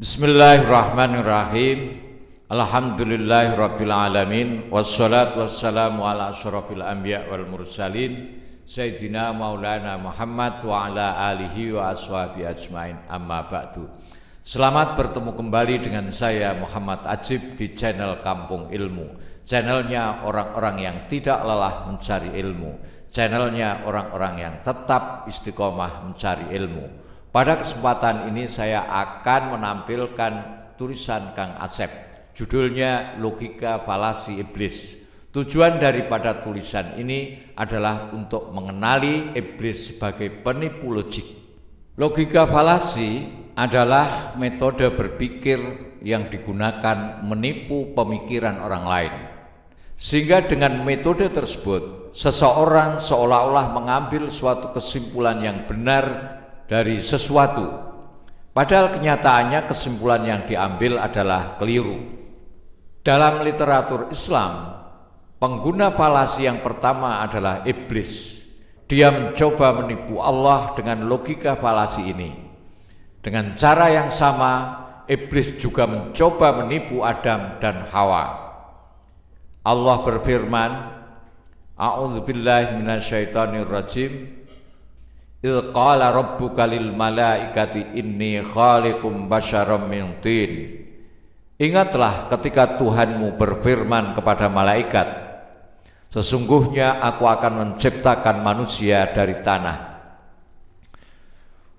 Bismillahirrahmanirrahim. Alhamdulillahirabbil alamin wassalatu wassalamu ala asyrafil anbiya wal mursalin sayyidina maulana Muhammad wa ala alihi wa ashabi ajmain, amma ba'du. Selamat bertemu kembali dengan saya Muhammad Ajib di channel Kampung Ilmu, channelnya orang-orang yang tidak lelah mencari ilmu, channelnya orang-orang yang tetap istiqomah mencari ilmu. Pada kesempatan ini saya akan menampilkan tulisan Kang Asep, judulnya Logika Falasi Iblis. Tujuan daripada tulisan ini adalah untuk mengenali iblis sebagai penipu logik. Logika falasi adalah metode berpikir yang digunakan menipu pemikiran orang lain. Sehingga dengan metode tersebut, seseorang seolah-olah mengambil suatu kesimpulan yang benar dari sesuatu, padahal kenyataannya kesimpulan yang diambil adalah keliru. Dalam literatur Islam, pengguna falasi yang pertama adalah iblis. Dia mencoba menipu Allah dengan logika falasi ini. Dengan cara yang sama, iblis juga mencoba menipu Adam dan Hawa. Allah berfirman, A'udzubillahi minasyaitonirrajim. Qala rabbuka lil malaikati inni khaliqum basyaram min tin. Ingatlah ketika Tuhanmu berfirman kepada malaikat, sesungguhnya aku akan menciptakan manusia dari tanah.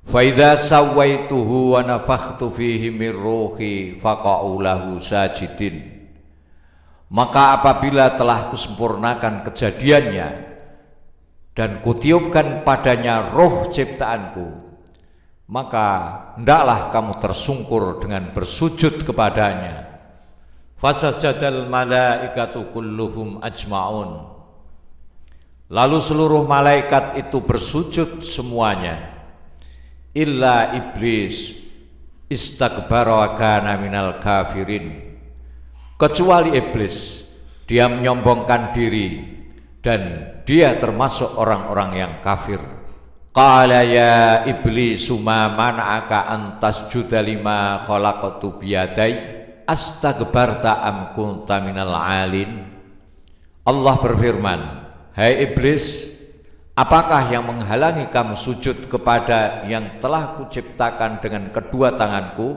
Fa idza sawaituhu wa nafakhtu fihi min ruhi faqa'u lahu sajidin. Maka apabila telah kusempurnakan kejadiannya dan kutiupkan padanya roh ciptaanku, maka hendaklah kamu tersungkur dengan bersujud kepadanya. Fasajadal malaikatu kulluhum ajma'un. Lalu seluruh malaikat itu bersujud semuanya, illa iblis istakbara wa kana minal kafirin. Kecuali iblis, dia menyombongkan diri dan dia termasuk orang-orang yang kafir. Qala ya iblisu ma mana'aka an tasjuda lima khalaqtu biyadai astakbarta am kunta minal alin. Allah berfirman, hai iblis, apakah yang menghalangi kamu sujud kepada yang telah kuciptakan dengan kedua tanganku?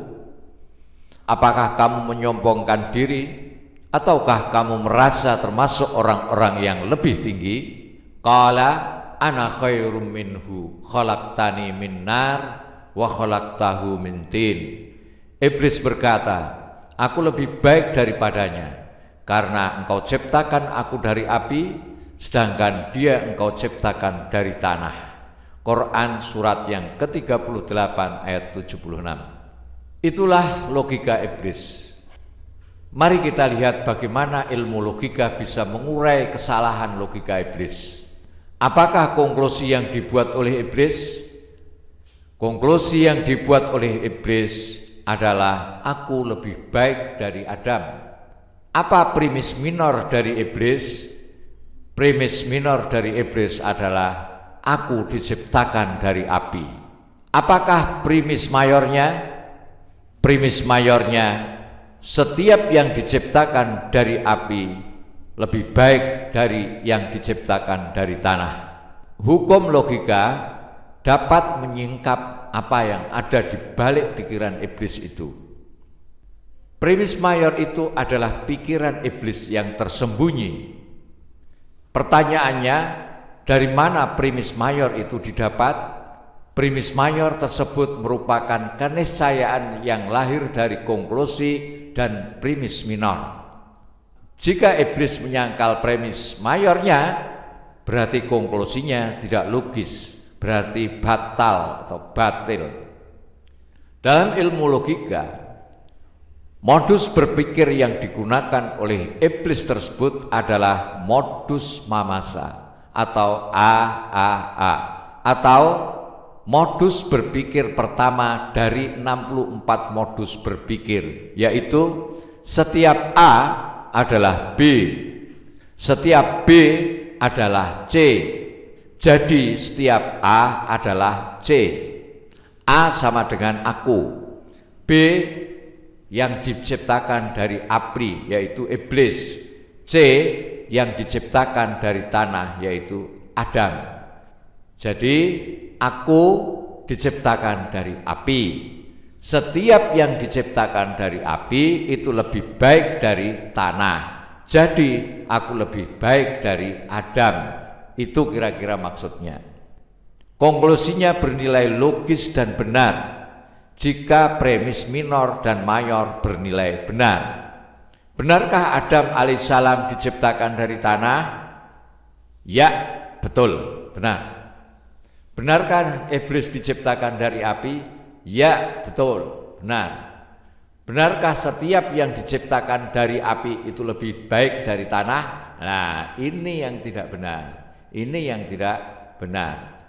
Apakah kamu menyombongkan diri ataukah kamu merasa termasuk orang-orang yang lebih tinggi? Qala ana khairum minhu khalaqtani min nar wa khalaqtahu min tin. Iblis berkata, aku lebih baik daripadanya karena engkau ciptakan aku dari api, sedangkan dia engkau ciptakan dari tanah. Quran surat yang ke-38 ayat 76. Itulah logika iblis. Mari kita lihat bagaimana ilmu logika bisa mengurai kesalahan logika iblis. Apakah konklusi yang dibuat oleh iblis? Konklusi yang dibuat oleh iblis adalah aku lebih baik dari Adam. Apa premis minor dari iblis? Premis minor dari iblis adalah aku diciptakan dari api. Apakah premis mayornya? Premis mayornya, setiap yang diciptakan dari api lebih baik dari yang diciptakan dari tanah. Hukum logika dapat menyingkap apa yang ada di balik pikiran iblis itu. Premis mayor itu adalah pikiran iblis yang tersembunyi. Pertanyaannya, dari mana premis mayor itu didapat? Premis mayor tersebut merupakan keniscayaan yang lahir dari konklusi dan premis minor. Jika iblis menyangkal premis mayornya, berarti konklusinya tidak logis, berarti batal atau batil. Dalam ilmu logika, modus berpikir yang digunakan oleh iblis tersebut adalah modus mamasa atau AAA, atau modus berpikir pertama dari 64 modus berpikir, yaitu setiap A adalah B, setiap B adalah C, jadi setiap A adalah C. A sama dengan aku, B yang diciptakan dari api yaitu iblis, C yang diciptakan dari tanah yaitu Adam. Jadi aku diciptakan dari api. Setiap yang diciptakan dari api itu lebih baik dari tanah. Jadi aku lebih baik dari Adam. Itu kira-kira maksudnya. Konklusinya bernilai logis dan benar jika premis minor dan mayor bernilai benar. Benarkah Adam alaihissalam diciptakan dari tanah? Ya, betul, benar. Benarkah iblis diciptakan dari api? Ya, betul, benar. Benarkah setiap yang diciptakan dari api itu lebih baik dari tanah? Nah, ini yang tidak benar. Ini yang tidak benar.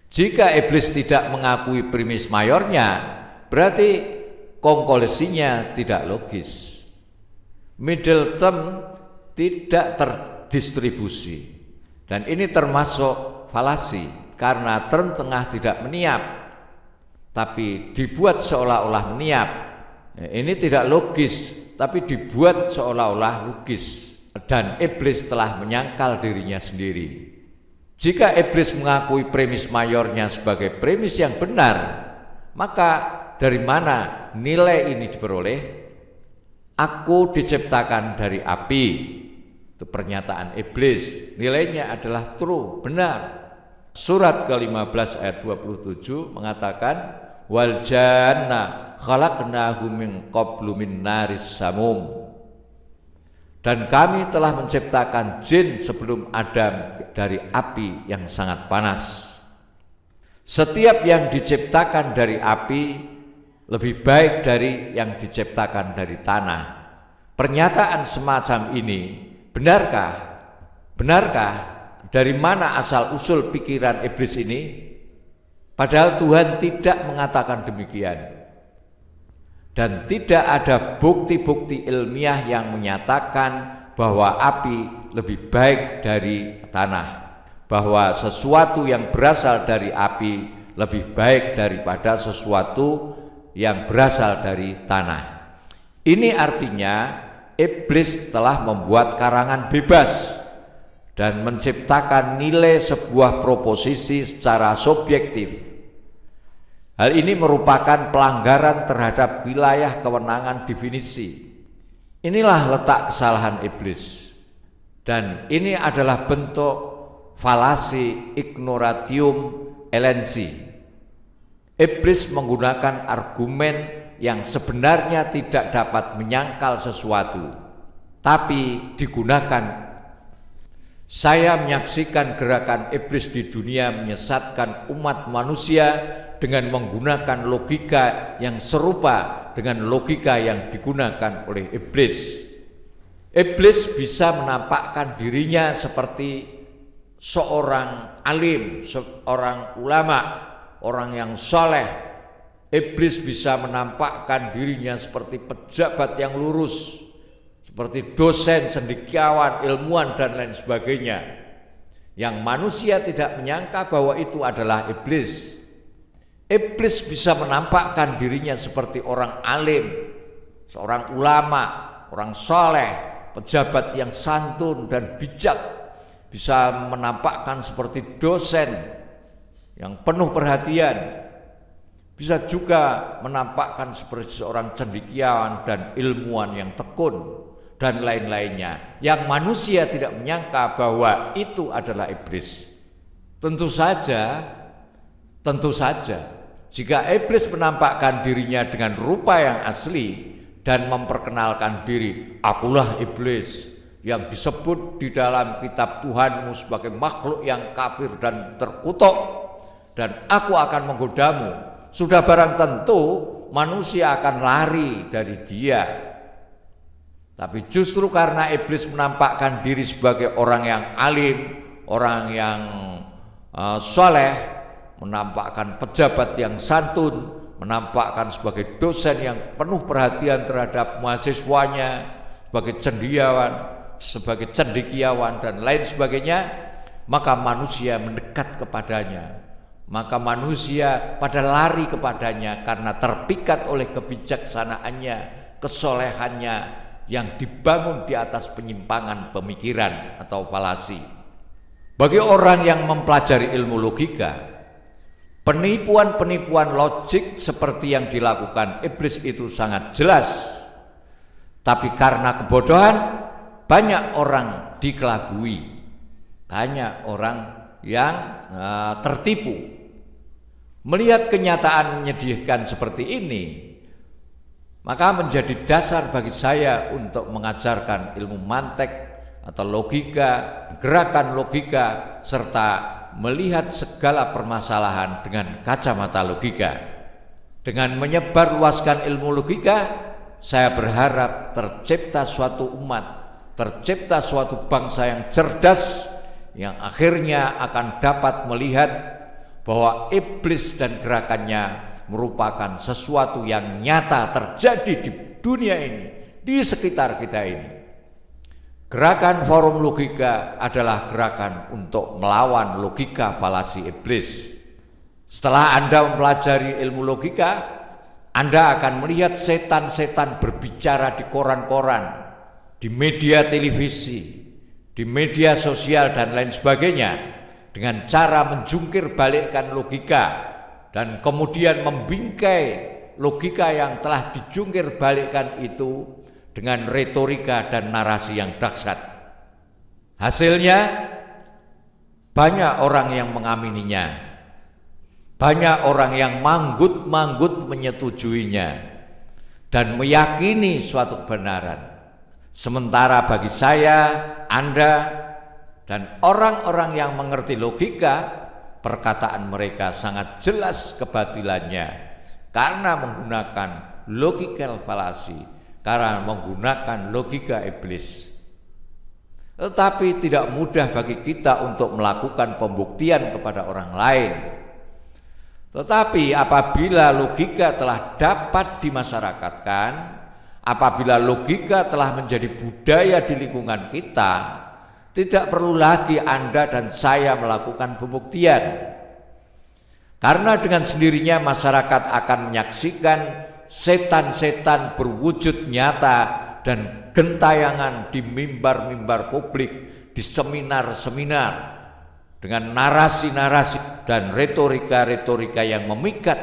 Jika iblis tidak mengakui premis mayornya, berarti konklusinya tidak logis. Middle term tidak terdistribusi. Dan ini termasuk falasi karena term tengah tidak meniap, tapi dibuat seolah-olah meniap. Ini tidak logis, tapi dibuat seolah-olah logis. Dan iblis telah menyangkal dirinya sendiri. Jika iblis mengakui premis mayornya sebagai premis yang benar, maka dari mana nilai ini diperoleh? Aku diciptakan dari api. Itu pernyataan iblis. Nilainya adalah true, benar. Surat ke-15 ayat 27 mengatakan wal janna khalaqnahu min qablu min naris samum. Dan kami telah menciptakan jin sebelum Adam dari api yang sangat panas. Setiap yang diciptakan dari api lebih baik dari yang diciptakan dari tanah. Pernyataan semacam ini benarkah? Benarkah? Dari mana asal usul pikiran iblis ini? Padahal Tuhan tidak mengatakan demikian. Dan tidak ada bukti-bukti ilmiah yang menyatakan bahwa api lebih baik dari tanah, bahwa sesuatu yang berasal dari api lebih baik daripada sesuatu yang berasal dari tanah. Ini artinya iblis telah membuat karangan bebas dan menciptakan nilai sebuah proposisi secara subjektif. Hal ini merupakan pelanggaran terhadap wilayah kewenangan definisi. Inilah letak kesalahan iblis. Dan ini adalah bentuk falasi ignoratium elensi. Iblis menggunakan argumen yang sebenarnya tidak dapat menyangkal sesuatu, tapi digunakan. Saya menyaksikan gerakan iblis di dunia menyesatkan umat manusia dengan menggunakan logika yang serupa dengan logika yang digunakan oleh iblis. Iblis bisa menampakkan dirinya seperti seorang alim, seorang ulama, orang yang soleh. Iblis bisa menampakkan dirinya seperti pejabat yang lurus, seperti dosen, cendekiawan, ilmuwan, dan lain sebagainya. Yang manusia tidak menyangka bahwa itu adalah iblis. Iblis bisa menampakkan dirinya seperti orang alim, seorang ulama, orang soleh, pejabat yang santun dan bijak. Bisa menampakkan seperti dosen yang penuh perhatian. Bisa juga menampakkan seperti seorang cendekiawan dan ilmuwan yang tekun dan lain-lainnya. Yang manusia tidak menyangka bahwa itu adalah iblis. Tentu saja jika iblis menampakkan dirinya dengan rupa yang asli dan memperkenalkan diri, akulah iblis yang disebut di dalam kitab Tuhanmu sebagai makhluk yang kafir dan terkutuk, dan aku akan menggodamu, sudah barang tentu manusia akan lari dari dia. Tapi justru karena iblis menampakkan diri sebagai orang yang alim, orang yang soleh, menampakkan pejabat yang santun, menampakkan sebagai dosen yang penuh perhatian terhadap mahasiswanya, sebagai cendekiawan, sebagai cendekiawan dan lain sebagainya, maka manusia mendekat kepadanya, maka manusia pada lari kepadanya karena terpikat oleh kebijaksanaannya, kesolehannya yang dibangun di atas penyimpangan pemikiran atau falasi. Bagi orang yang mempelajari ilmu logika, penipuan-penipuan logik seperti yang dilakukan iblis itu sangat jelas. Tapi karena kebodohan, banyak orang dikelabui, banyak orang yang tertipu. Melihat kenyataan menyedihkan seperti ini, maka menjadi dasar bagi saya untuk mengajarkan ilmu mantek atau logika, gerakan logika, serta melihat segala permasalahan dengan kacamata logika. Dengan menyebarluaskan ilmu logika, saya berharap tercipta suatu umat, tercipta suatu bangsa yang cerdas, yang akhirnya akan dapat melihat bahwa iblis dan gerakannya merupakan sesuatu yang nyata terjadi di dunia ini, di sekitar kita ini. Gerakan Forum Logika adalah gerakan untuk melawan logika falasi iblis. Setelah Anda mempelajari ilmu logika, Anda akan melihat setan-setan berbicara di koran-koran, di media televisi, di media sosial dan lain sebagainya, dengan cara menjungkir balikkan logika dan kemudian membingkai logika yang telah dijungkir balikkan itu dengan retorika dan narasi yang dahsyat. Hasilnya banyak orang yang mengamininya, banyak orang yang manggut-manggut menyetujuinya dan meyakini suatu kebenaran. Sementara bagi saya, Anda, dan orang-orang yang mengerti logika, perkataan mereka sangat jelas kebatilannya karena menggunakan logical fallacy, karena menggunakan logika iblis. Tetapi tidak mudah bagi kita untuk melakukan pembuktian kepada orang lain. Tetapi apabila logika telah dapat dimasyarakatkan, apabila logika telah menjadi budaya di lingkungan kita, tidak perlu lagi Anda dan saya melakukan pembuktian. Karena dengan sendirinya masyarakat akan menyaksikan setan-setan berwujud nyata dan gentayangan di mimbar-mimbar publik, di seminar-seminar, dengan narasi-narasi dan retorika-retorika yang memikat,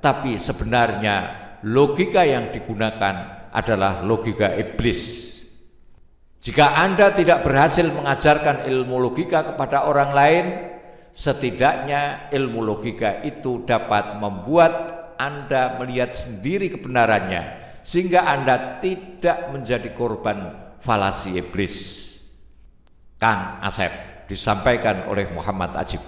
tapi sebenarnya logika yang digunakan adalah logika iblis. Jika Anda tidak berhasil mengajarkan ilmu logika kepada orang lain, setidaknya ilmu logika itu dapat membuat Anda melihat sendiri kebenarannya, sehingga Anda tidak menjadi korban falasi iblis. Kang Asep, disampaikan oleh Muhammad Ajib.